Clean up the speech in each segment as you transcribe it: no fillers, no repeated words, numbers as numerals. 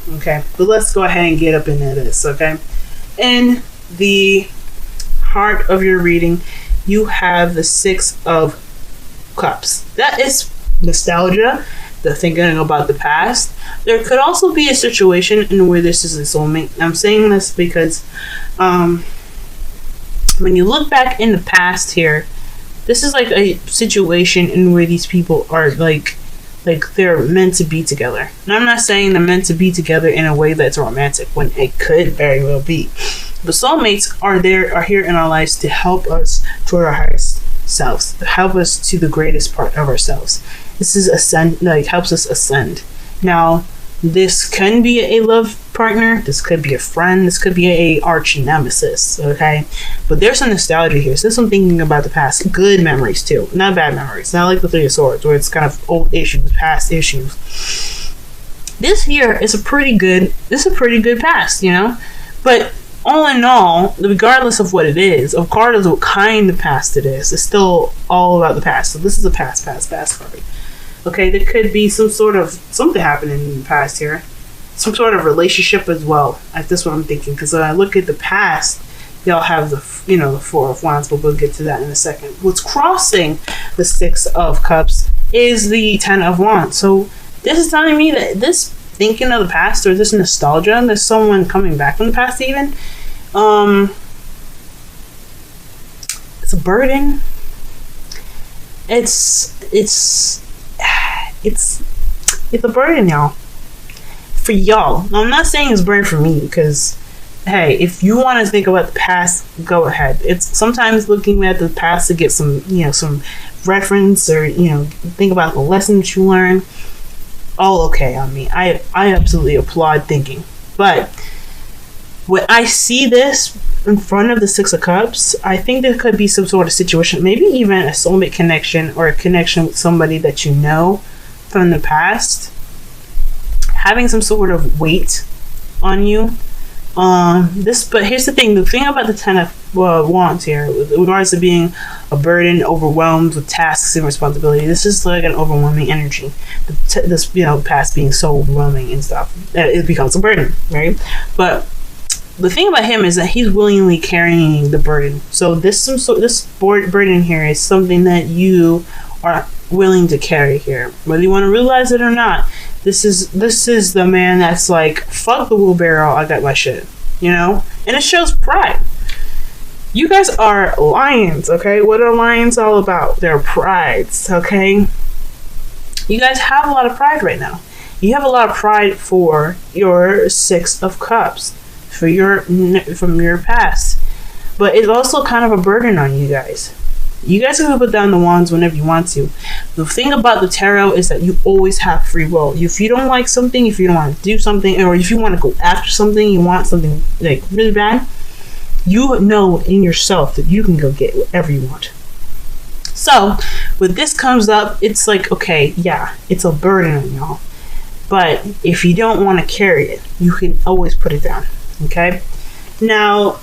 Okay, but let's go ahead and get up into this. Okay, in the heart of your reading, you have the Six of Cups. That is nostalgia, the thinking about the past. There could also be a situation in where this is a soulmate. I'm saying this because when you look back in the past here, this is like a situation in where these people are like they're meant to be together. And I'm not saying they're meant to be together in a way that's romantic, when it could very well be. But soulmates are here in our lives to help us toward our highest selves, to help us to the greatest part of ourselves. This is helps us ascend. Now, this can be a love partner, this could be a friend, this could be a arch nemesis, okay? But there's some nostalgia here. So there's some thinking about the past. Good memories too, not bad memories. Not like the Three of Swords, where it's kind of old issues, past issues. This here is a pretty good past, you know? But all in all, regardless of what it is, regardless of what kind of past it is, it's still all about the past. So this is a past card. Okay, there could be something happening in the past here. Some sort of relationship as well. That's what I'm thinking. Because when I look at the past, y'all have the Four of Wands, but we'll get to that in a second. What's crossing the Six of Cups is the Ten of Wands. So this is telling me that this thinking of the past, or this nostalgia, there's someone coming back from the past even. It's a burden. It's a burden, y'all. For y'all. Now, I'm not saying it's a burden for me, because hey, if you want to think about the past, go ahead. It's sometimes looking at the past to get some reference, or think about the lessons you learn. All okay on me. I absolutely applaud thinking. But when I see this in front of the Six of Cups, I think there could be some sort of situation, maybe even a soulmate connection, or a connection with somebody that you know from the past, having some sort of weight on you. But here's the thing about the Ten of Wands here, with regards to being a burden, overwhelmed with tasks and responsibility, this is like an overwhelming energy. This past being so overwhelming and stuff, it becomes a burden, right? But the thing about him is that he's willingly carrying the burden. So this burden here is something that you are willing to carry here, whether you want to realize it or not. This is the man that's like, fuck the wheelbarrow, I got my shit, and it shows pride. You guys are lions, okay? What are lions all about? They're prides, okay? You guys have a lot of pride right now. You have a lot of pride for your Six of Cups, from your past, but it's also kind of a burden on you guys. You guys can put down the wands whenever you want to. The thing about the tarot is that you always have free will. If you don't like something, if you don't want to do something, or if you want to go after something, you want something like really bad, you know in yourself that you can go get whatever you want. So when this comes up, it's like, okay, yeah, it's a burden on y'all. But if you don't want to carry it, you can always put it down. Okay? Now,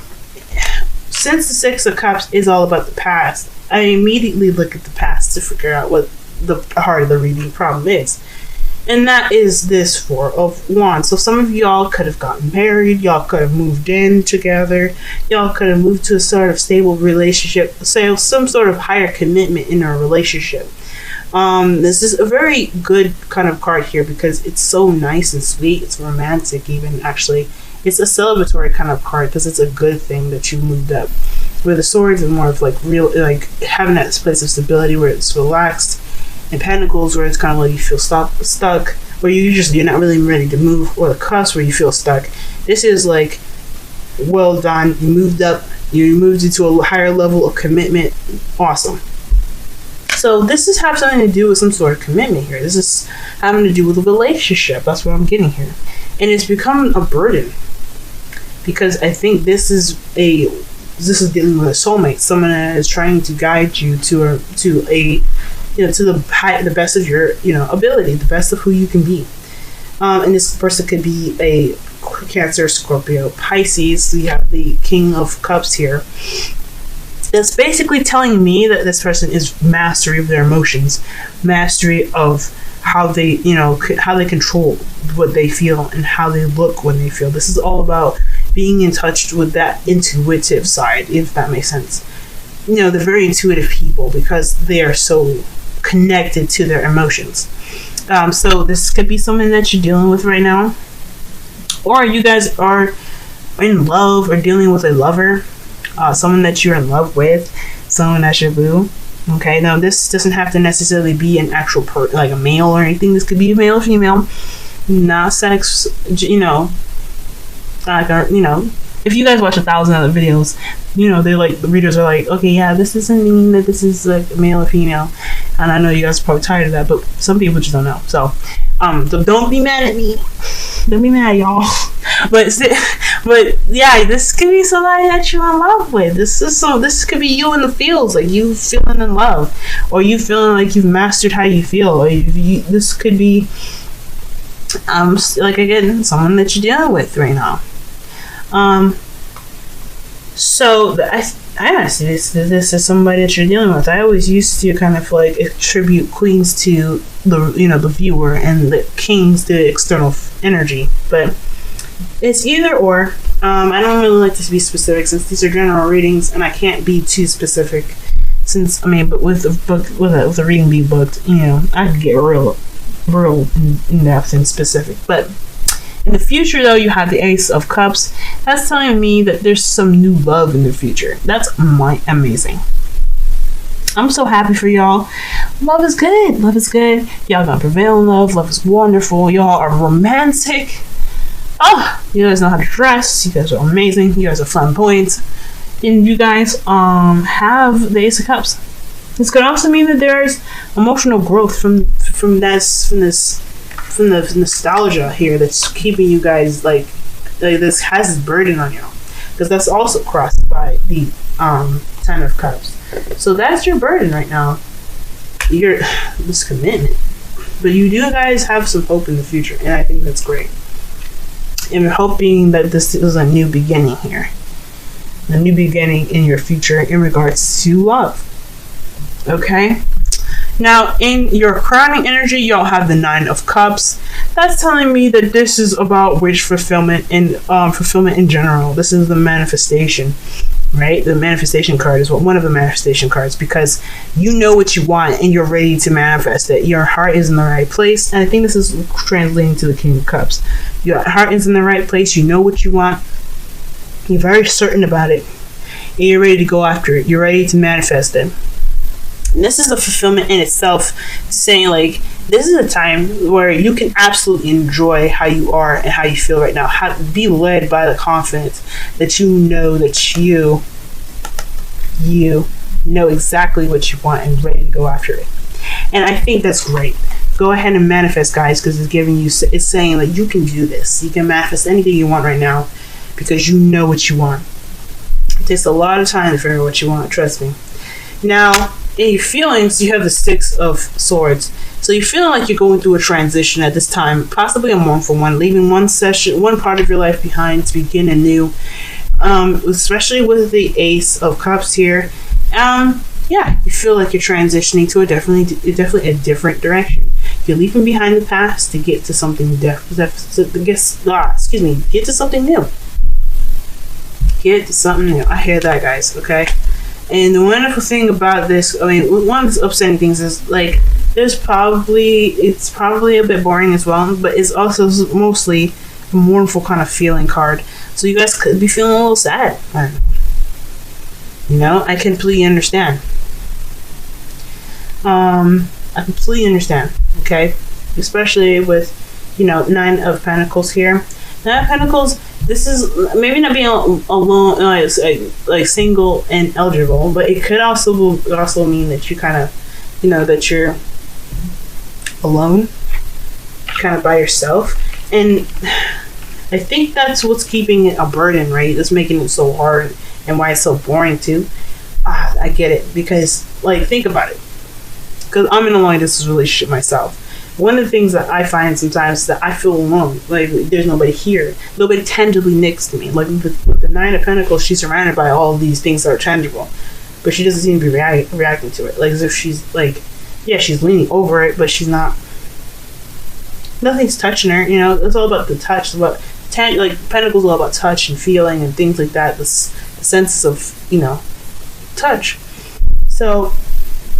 since the Six of Cups is all about the past, I immediately look at the past to figure out what the heart of the reading problem is. And that is this Four of Wands. So some of y'all could have gotten married, y'all could have moved in together, y'all could have moved to a sort of stable relationship, say some sort of higher commitment in a relationship. This is a very good kind of card here because it's so nice and sweet. It's romantic even, actually. It's a celebratory kind of card because it's a good thing that you moved up. Where the Swords is more of like real, like having that place of stability where it's relaxed. And Pentacles where it's kind of like you feel stuck, where you're not really ready to move, or the Cups where you feel stuck. This is like, well done, you moved up, you moved into a higher level of commitment. Awesome. So this is have something to do with some sort of commitment here. This is having to do with a relationship. That's what I'm getting here. And it's become a burden because I think this is dealing with a soulmate, someone that is trying to guide you to the best of your ability, the best of who you can be. And this person could be a Cancer, Scorpio, Pisces. So you have the King of Cups here. That's basically telling me that this person is mastery of their emotions, mastery of how they control with what they feel and how they look when they feel. This is all about being in touch with that intuitive side, if that makes sense. You know, they're very intuitive people because they are so connected to their emotions. So this could be something that you're dealing with right now, or you guys are in love or dealing with a lover, someone that you're in love with, someone that's your boo. Okay, now this doesn't have to necessarily be an actual like a male or anything. This could be a male or female, not sex. You know, like if you guys watch 1,000 other videos, you know, they like, the readers are like, okay, yeah, this doesn't mean that this is like male or female. And I know you guys are probably tired of that, but some people just don't know. So don't be mad at me. Don't be mad, y'all. But yeah, this could be somebody that you're in love with. This could be you in the fields, like you feeling in love, or you feeling like you've mastered how you feel. Or this could be like, again, someone that you're dealing with right now. So I honestly, this is somebody that you're dealing with. I always used to kind of like attribute queens to the viewer and the kings to the external energy, but it's either or. I don't really like to be specific since these are general readings, and I can't be too specific. But with the reading being booked, I can get real in depth and specific, but. In the future, though, you have the Ace of Cups. That's telling me that there's some new love in the future. That's amazing. I'm so happy for y'all. Love is good. Love is good. Y'all gonna prevail in love. Love is wonderful. Y'all are romantic. Oh, you guys know how to dress. You guys are amazing. You guys are flamboyant. And you guys have the Ace of Cups. This could also mean that there's emotional growth from the nostalgia here that's keeping you guys like this has this burden on you, because that's also crossed by the Ten of Cups. So that's your burden right now, this commitment. But you do guys have some hope in the future, and I think that's great. And we're hoping that this is a new beginning here, a new beginning in your future in regards to love. Okay. Now, in your crowning energy, y'all have the Nine of Cups. That's telling me that this is about wish fulfillment and fulfillment in general. This is the manifestation, right? The manifestation card is one of the manifestation cards, because you know what you want and you're ready to manifest it. Your heart is in the right place, and I think this is translating to the King of Cups. Your heart is in the right place. You know what you want. You're very certain about it, and you're ready to go after it. You're ready to manifest it. And this is a fulfillment in itself, saying like this is a time where you can absolutely enjoy how you are and how you feel right now. Be led by the confidence that you know that you know exactly what you want and ready to go after it. And I think that's great. Go ahead and manifest, guys, because it's saying that you can do this. You can manifest anything you want right now because you know what you want. It takes a lot of time to figure out what you want. Trust me. Now, in your feelings, you have the Six of Swords. So you're feeling like you're going through a transition at this time, possibly a mournful one, leaving one part of your life behind to begin anew. Especially with the Ace of Cups here. Yeah, you feel like you're transitioning to definitely a different direction. You're leaving behind the past to get to something get to something new. Get to something new. I hear that, guys. Okay. And the wonderful thing about this, one of the upsetting things is like it's probably a bit boring as well, but it's also mostly a mournful kind of feeling card. So you guys could be feeling a little sad. I completely understand. I completely understand. Okay, especially with Nine of Pentacles here. Nine of Pentacles. This is maybe not being alone, like single and eligible, but it could also mean that you kind of, that you're alone, kind of by yourself. And I think that's what's keeping it a burden, right? That's making it so hard and why it's so boring too. I get it, because think about it. Because I'm in a long distance relationship myself. One of the things that I find sometimes is that I feel alone. Like there's nobody here, nobody tangibly next to me. Like with the Nine of Pentacles, she's surrounded by all of these things that are tangible, but she doesn't seem to be reacting to it. Like as if she's she's leaning over it, but she's not Nothing's touching her. You know, it's all about the touch. It's about like Pentacles, all about touch and feeling and things like that. The senses of, you know, touch. So,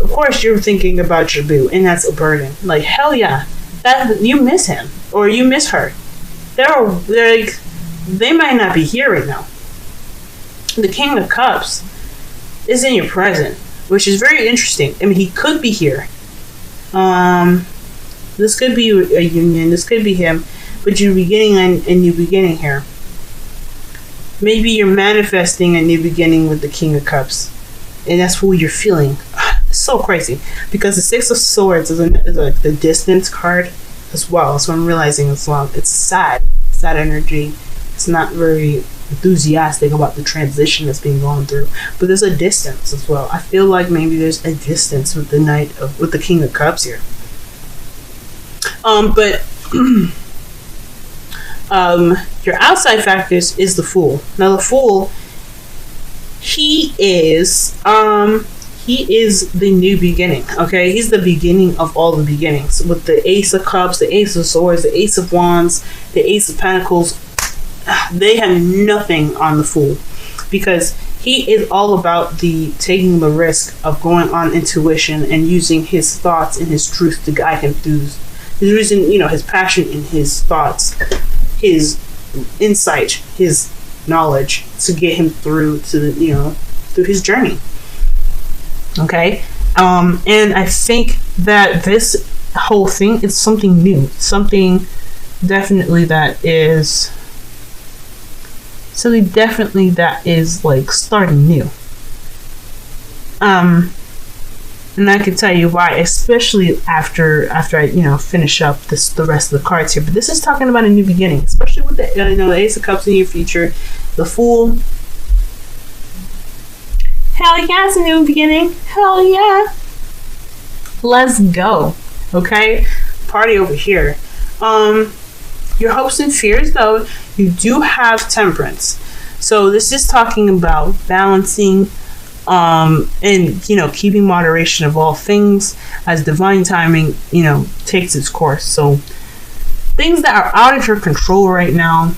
of course, you're thinking about your boo, and that's a burden. Like, hell yeah, that you miss him or you miss her. They're like, they might not be here right now. The King of Cups is in your present, which is very interesting. I mean, he could be here. This could be a union. This could be him, but you're beginning a new beginning here. Maybe you're manifesting a new beginning with the King of Cups, and that's what you're feeling. It's so crazy because the Six of Swords is like the distance card as well. So I'm realizing as well, it's sad energy. It's not very enthusiastic about the transition that's being gone through, but there's a distance as well. I feel like maybe there's a distance with with the King of Cups here. But your outside factors is the Fool. Now the Fool, he is the new beginning. Okay, he's the beginning of all the beginnings. With the Ace of Cups, the Ace of Swords, the Ace of Wands, the Ace of Pentacles, they have nothing on the Fool, because he is all about taking the risk of going on intuition and using his thoughts and his truth to guide him through his reason, you know, his passion and his thoughts, his insight, his knowledge to get him through to through his journey. Okay, and I think that this whole thing is something new, something definitely that is like starting new. And I can tell you why, especially after I finish up the rest of the cards here. But this is talking about a new beginning, especially with the the Ace of Cups in your future, the Fool. Hell yeah, it's a new beginning. Hell yeah. Let's go. Okay? Party over here. Your hopes and fears, though, you do have Temperance. So this is talking about balancing and keeping moderation of all things as divine timing takes its course. So things that are out of your control right now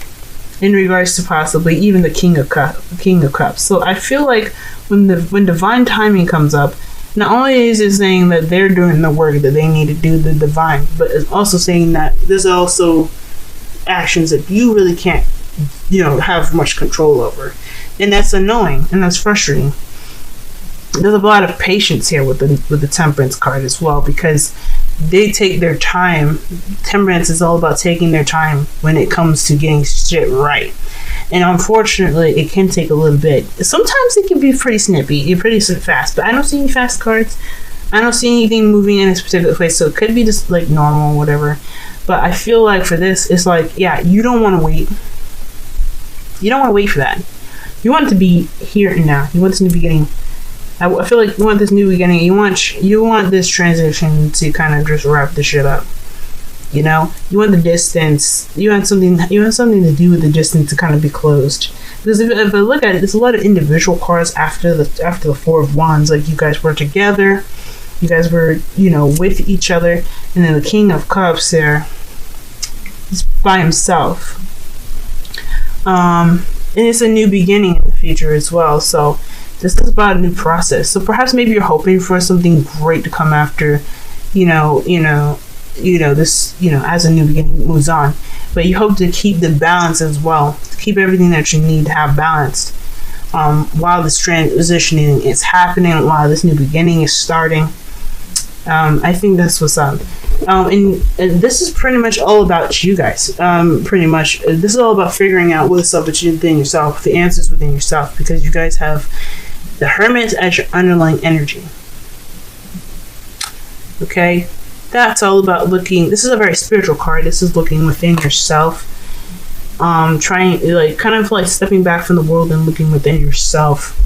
in regards to possibly even the King of Cups. So I feel like when divine timing comes up, not only is it saying that they're doing the work that they need to do, the divine, but it's also saying that there's also actions that you really can't have much control over, and that's annoying and that's frustrating. There's a lot of patience here with the Temperance card as well, because they take their time. Temperance is all about taking their time when it comes to getting shit right. And unfortunately, it can take a little bit. Sometimes it can be pretty snippy, pretty fast, but I don't see any fast cards. I don't see anything moving in this particular place, so it could be just like normal or whatever. But I feel like for this, it's like, yeah, you don't want to wait. You don't want to wait for that. You want it to be here and now. You want this new beginning. I feel like you want this new beginning. You want this transition to kind of just wrap the shit up. You want the distance. You want something to do with the distance to kind of be closed. Because if I look at it, there's a lot of individual cards after the Four of Wands. Like, you guys were together, you guys were with each other, and then the King of Cups there is by himself. And it's a new beginning in the future as well. So this is about a new process. So perhaps maybe you're hoping for something great to come after, this, as a new beginning moves on. But you hope to keep the balance as well, to keep everything that you need to have balanced while this transitioning is happening, while this new beginning is starting. I think that's what's up. And this is pretty much all about you guys. Pretty much, this is all about figuring out what's up within yourself, the answers within yourself, because you guys have the Hermit as your underlying energy. Okay, that's all about looking. This is a very spiritual card. This is looking within yourself. Trying, kind of stepping back from the world and looking within yourself.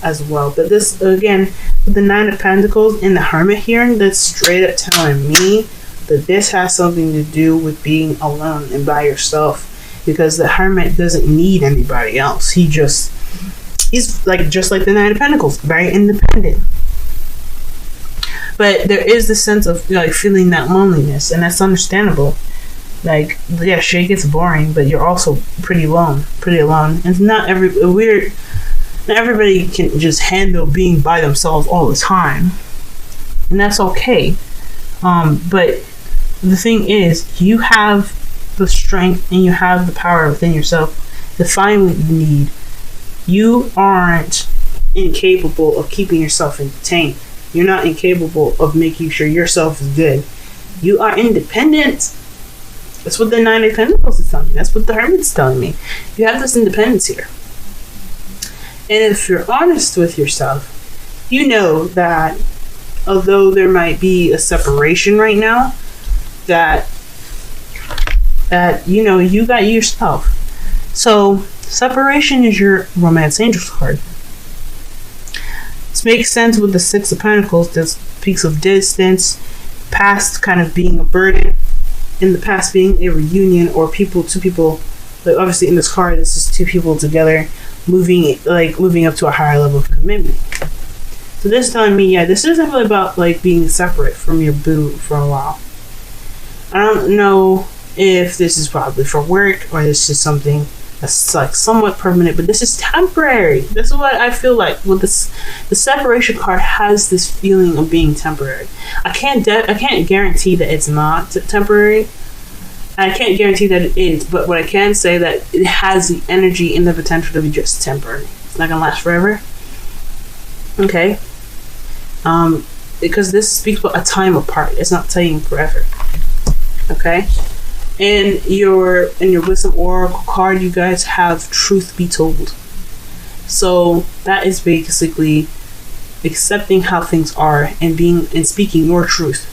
As well. But this, again, with the Nine of Pentacles and the Hermit here, that's straight up telling me that this has something to do with being alone and by yourself, because the Hermit doesn't need anybody else. He's just like the Nine of Pentacles, very independent. But there is the sense of like feeling that loneliness, and that's understandable. Like, yeah, shit gets boring, but you're also pretty alone. And not everybody can just handle being by themselves all the time, and that's okay. But the thing is, you have the strength and you have the power within yourself to find what you need. You aren't incapable of keeping yourself entertained. You're not incapable of making sure yourself is good. You are independent. That's what the Nine of Pentacles is telling me. That's what the Hermit's telling me. You have this independence here. And if you're honest with yourself, you know that although there might be a separation right now, that you know, you got yourself. So separation is your Romance Angels card. This makes sense with the Six of Pentacles. This speaks of distance, past kind of being a burden, in the past being a reunion, or two people, like obviously in this card, this is two people together moving up to a higher level of commitment. So this is telling me, yeah, this isn't really about like being separate from your boo for a while. I don't know if this is probably for work or this is something that's like somewhat permanent, but this is temporary. This is what I feel like with this. The separation card has this feeling of being temporary. I can't guarantee that it's not temporary. I can't guarantee that it is, but what I can say that it has the energy and the potential to be just temporary. It's not gonna last forever. Okay. Because this speaks about a time apart. It's not saying forever. Okay. In your Wisdom Oracle card, you guys have Truth Be Told. So that is basically accepting how things are and speaking your truth.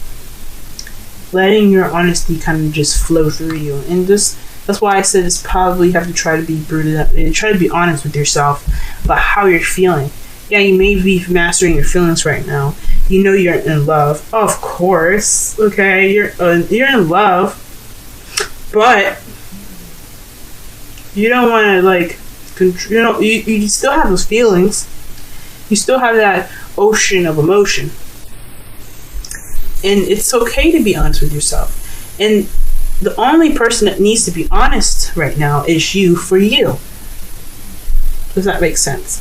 Letting your honesty kind of just flow through you. And that's why I said it's probably you have to try to be rooted up and try to be honest with yourself about how you're feeling. Yeah, you may be mastering your feelings right now. You know you're in love. Of course. Okay, you're in love. But you don't want to like, you still have those feelings. You still have that ocean of emotion. And it's okay to be honest with yourself. And the only person that needs to be honest right now is you for you. Does that make sense?